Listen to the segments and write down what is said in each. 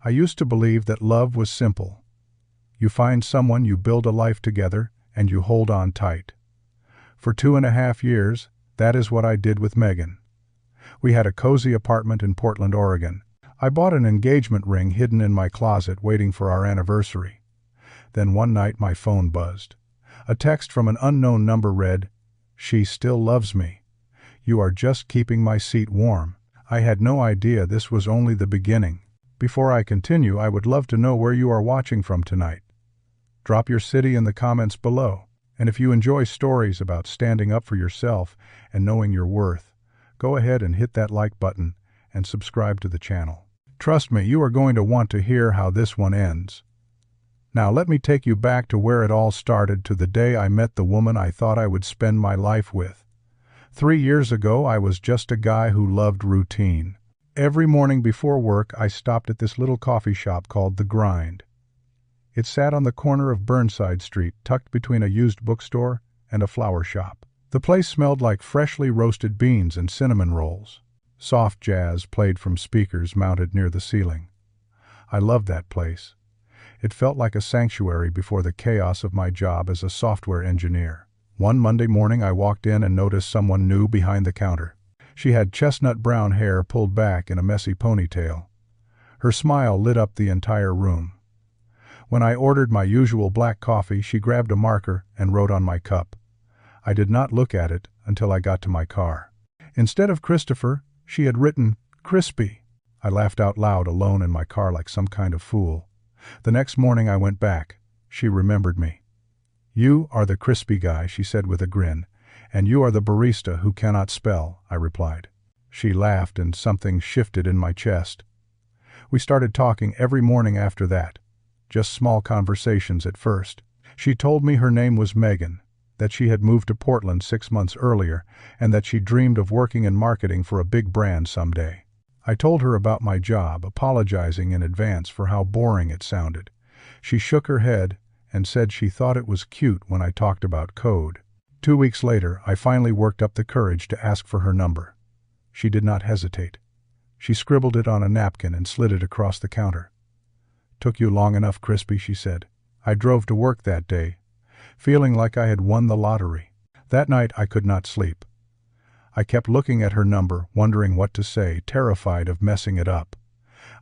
I used to believe that love was simple. You find someone, you build a life together, and you hold on tight. For 2.5 years, that is what I did with Megan. We had a cozy apartment in Portland, Oregon. I bought an engagement ring hidden in my closet waiting for our anniversary. Then one night my phone buzzed. A text from an unknown number read, "She still loves me. You are just keeping my seat warm." I had no idea this was only the beginning. Before I continue, I would love to know where you are watching from tonight. Drop your city in the comments below. And if you enjoy stories about standing up for yourself and knowing your worth, go ahead and hit that like button and subscribe to the channel. Trust me, you are going to want to hear how this one ends. Now let me take you back to where it all started, to the day I met the woman I thought I would spend my life with. 3 years ago, I was just a guy who loved routine. Every morning before work, I stopped at this little coffee shop called The Grind. It sat on the corner of Burnside Street, tucked between a used bookstore and a flower shop. The place smelled like freshly roasted beans and cinnamon rolls. Soft jazz played from speakers mounted near the ceiling. I loved that place. It felt like a sanctuary before the chaos of my job as a software engineer. One Monday morning, I walked in and noticed someone new behind the counter. She had chestnut brown hair pulled back in a messy ponytail. Her smile lit up the entire room. When I ordered my usual black coffee, she grabbed a marker and wrote on my cup. I did not look at it until I got to my car. Instead of Christopher, she had written Crispy. I laughed out loud alone in my car like some kind of fool. The next morning I went back. She remembered me. "You are the crispy guy," she said with a grin. "And you are the barista who cannot spell," I replied. She laughed and something shifted in my chest. We started talking every morning after that. Just small conversations at first. She told me her name was Megan, that she had moved to Portland 6 months earlier, and that she dreamed of working in marketing for a big brand someday. I told her about my job, apologizing in advance for how boring it sounded. She shook her head and said she thought it was cute when I talked about code. 2 weeks later, I finally worked up the courage to ask for her number. She did not hesitate. She scribbled it on a napkin and slid it across the counter. "Took you long enough, Crispy," she said. I drove to work that day, feeling like I had won the lottery. That night I could not sleep. I kept looking at her number, wondering what to say, terrified of messing it up.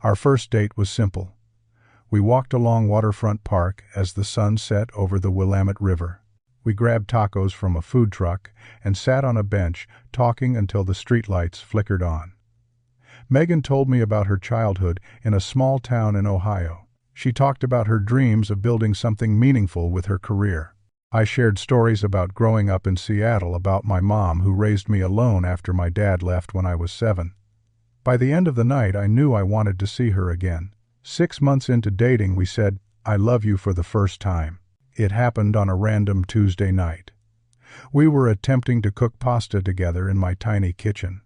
Our first date was simple. We walked along Waterfront Park as the sun set over the Willamette River. We grabbed tacos from a food truck and sat on a bench, talking until the streetlights flickered on. Megan told me about her childhood in a small town in Ohio. She talked about her dreams of building something meaningful with her career. I shared stories about growing up in Seattle, about my mom who raised me alone after my dad left when I was 7. By the end of the night, I knew I wanted to see her again. 6 months into dating, we said, "I love you" for the first time. It happened on a random Tuesday night. We were attempting to cook pasta together in my tiny kitchen.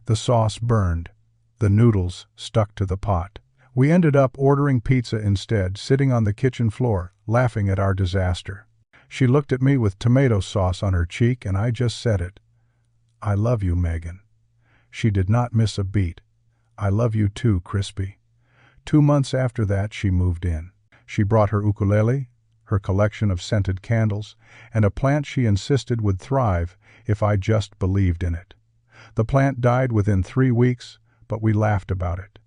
The sauce burned. The noodles stuck to the pot. We ended up ordering pizza instead, sitting on the kitchen floor, laughing at our disaster. She looked at me with tomato sauce on her cheek, and I just said it. "I love you, Megan." She did not miss a beat. "I love you too, Crispy." 2 months after that, she moved in. She brought her ukulele, her collection of scented candles, and a plant she insisted would thrive if I just believed in it. The plant died within 3 weeks, but we laughed about it.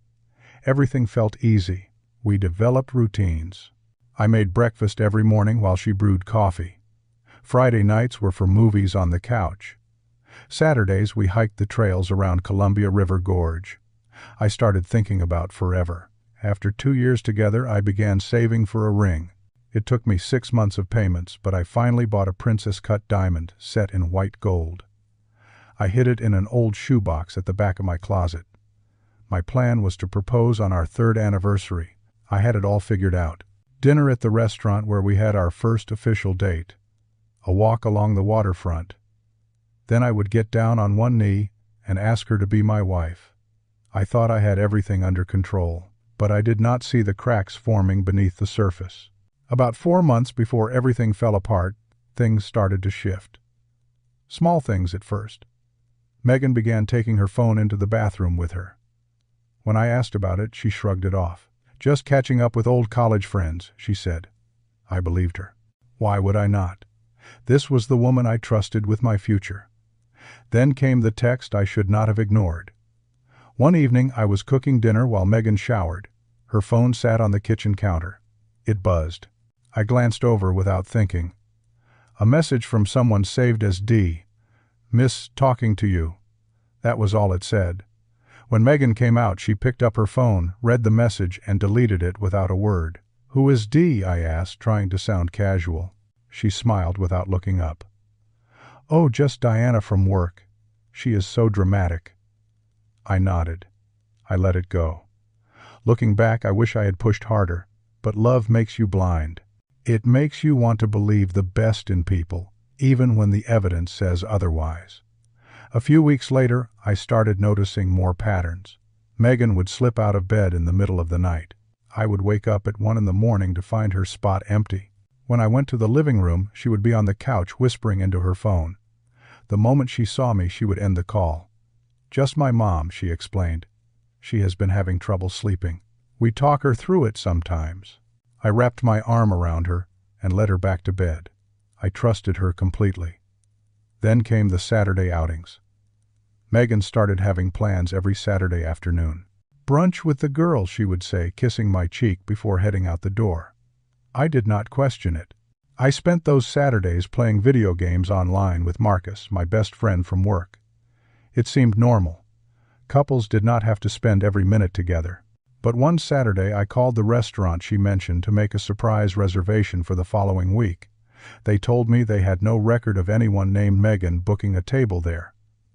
Everything felt easy. We developed routines. I made breakfast every morning while she brewed coffee. Friday nights were for movies on the couch. Saturdays we hiked the trails around Columbia River Gorge. I started thinking about forever. After 2 years together, I began saving for a ring. It took me 6 months of payments, but I finally bought a princess-cut diamond set in white gold. I hid it in an old shoebox at the back of my closet. My plan was to propose on our 3rd anniversary. I had it all figured out. Dinner at the restaurant where we had our first official date. A walk along the waterfront. Then I would get down on one knee and ask her to be my wife. I thought I had everything under control, but I did not see the cracks forming beneath the surface. About 4 months before everything fell apart, things started to shift. Small things at first. Megan began taking her phone into the bathroom with her. When I asked about it, she shrugged it off. "Just catching up with old college friends," she said. I believed her. Why would I not? This was the woman I trusted with my future. Then came the text I should not have ignored. One evening I was cooking dinner while Megan showered. Her phone sat on the kitchen counter. It buzzed. I glanced over without thinking. A message from someone saved as D. "Miss talking to you." That was all it said. When Megan came out, she picked up her phone, read the message, and deleted it without a word. "Who is D?" I asked, trying to sound casual. She smiled without looking up. "Oh, just Diana from work. She is so dramatic." I nodded. I let it go. Looking back, I wish I had pushed harder, but love makes you blind. It makes you want to believe the best in people, even when the evidence says otherwise. A few weeks later, I started noticing more patterns. Megan would slip out of bed in the middle of the night. I would wake up at 1 in the morning to find her spot empty. When I went to the living room, she would be on the couch whispering into her phone. The moment she saw me, she would end the call. "Just my mom," she explained. "She has been having trouble sleeping. We talk her through it sometimes." I wrapped my arm around her and led her back to bed. I trusted her completely. Then came the Saturday outings. Megan started having plans every Saturday afternoon. "Brunch with the girls," she would say, kissing my cheek before heading out the door. I did not question it. I spent those Saturdays playing video games online with Marcus, my best friend from work. It seemed normal. Couples did not have to spend every minute together. But one Saturday I called the restaurant she mentioned to make a surprise reservation for the following week. They told me they had no record of anyone named Megan booking a table there.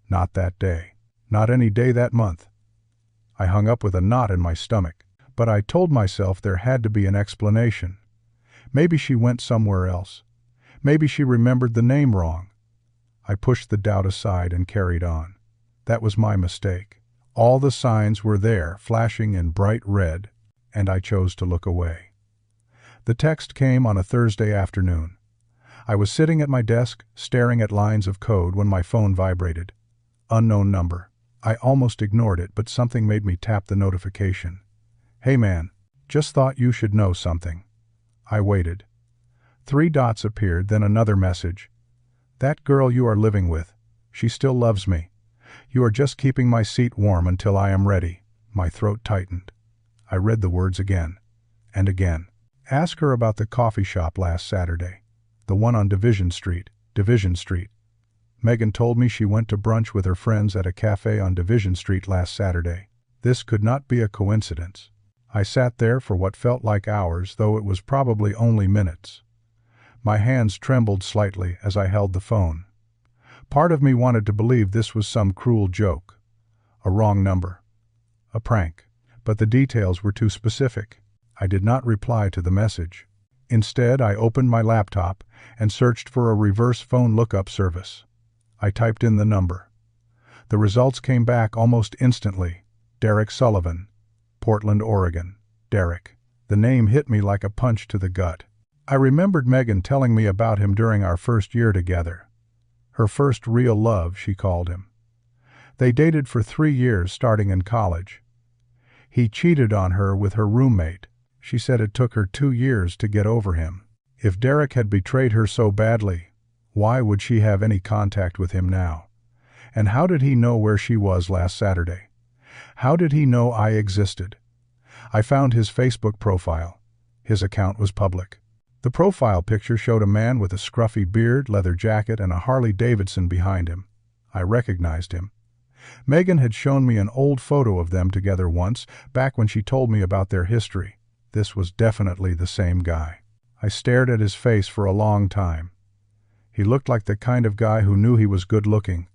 Not that day. Not any day that month. I hung up with a knot in my stomach, but I told myself there had to be an explanation. Maybe she went somewhere else. Maybe she remembered the name wrong. I pushed the doubt aside and carried on. That was my mistake. All the signs were there, flashing in bright red, and I chose to look away. The text came on a Thursday afternoon. I was sitting at my desk, staring at lines of code when my phone vibrated. Unknown number. I almost ignored it, but something made me tap the notification. "Hey man, just thought you should know something." I waited. 3 dots appeared, then another message. "That girl you are living with, she still loves me. You are just keeping my seat warm until I am ready." My throat tightened. I read the words again and again. "Ask her about the coffee shop last Saturday. The one on Division Street. Megan told me she went to brunch with her friends at a cafe on Division Street last Saturday. This could not be a coincidence. I sat there for what felt like hours, though it was probably only minutes. My hands trembled slightly as I held the phone. Part of me wanted to believe this was some cruel joke, a wrong number, a prank, but the details were too specific. I did not reply to the message. Instead, I opened my laptop and searched for a reverse phone lookup service. I typed in the number. The results came back almost instantly. Derek Sullivan, Portland, Oregon. Derek. The name hit me like a punch to the gut. I remembered Megan telling me about him during our first year together. Her first real love, she called him. They dated for 3 years starting in college. He cheated on her with her roommate. She said it took her 2 years to get over him. If Derek had betrayed her so badly, why would she have any contact with him now? And how did he know where she was last Saturday? How did he know I existed? I found his Facebook profile. His account was public. The profile picture showed a man with a scruffy beard, leather jacket, and a Harley Davidson behind him. I recognized him. Megan had shown me an old photo of them together once, back when she told me about their history. This was definitely the same guy. I stared at his face for a long time. He looked like the kind of guy who knew he was good-looking,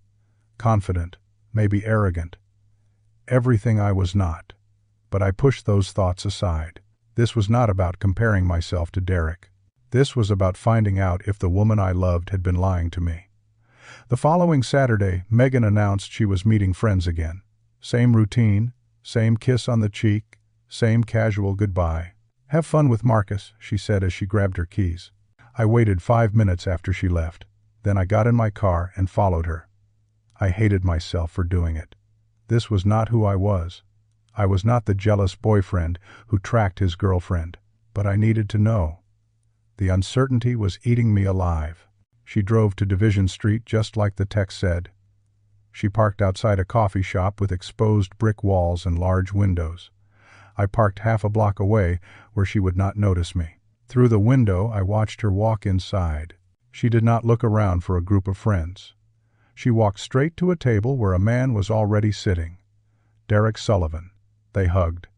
confident, maybe arrogant. Everything I was not. But I pushed those thoughts aside. This was not about comparing myself to Derek. This was about finding out if the woman I loved had been lying to me. The following Saturday, Megan announced she was meeting friends again. Same routine, same kiss on the cheek, same casual goodbye. "Have fun with Marcus," she said as she grabbed her keys. I waited 5 minutes after she left. Then I got in my car and followed her. I hated myself for doing it. This was not who I was. I was not the jealous boyfriend who tracked his girlfriend, but I needed to know. The uncertainty was eating me alive. She drove to Division Street just like the text said. She parked outside a coffee shop with exposed brick walls and large windows. I parked half a block away where she would not notice me. Through the window, I watched her walk inside. She did not look around for a group of friends. She walked straight to a table where a man was already sitting. Derek Sullivan. They hugged.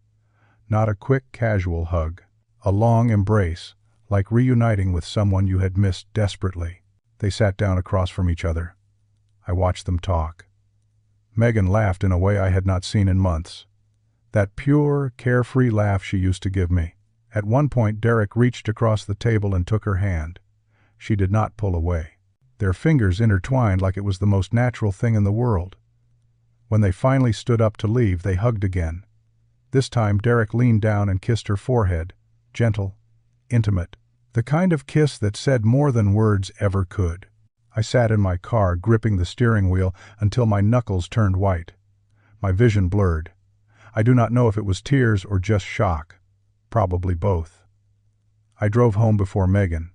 Not a quick, casual hug. A long embrace, like reuniting with someone you had missed desperately. They sat down across from each other. I watched them talk. Megan laughed in a way I had not seen in months. That pure, carefree laugh she used to give me. At one point, Derek reached across the table and took her hand. She did not pull away. Their fingers intertwined like it was the most natural thing in the world. When they finally stood up to leave, they hugged again. This time, Derek leaned down and kissed her forehead, gentle, intimate, the kind of kiss that said more than words ever could. I sat in my car, gripping the steering wheel until my knuckles turned white. My vision blurred. I do not know if it was tears or just shock. Probably both. I drove home before Megan.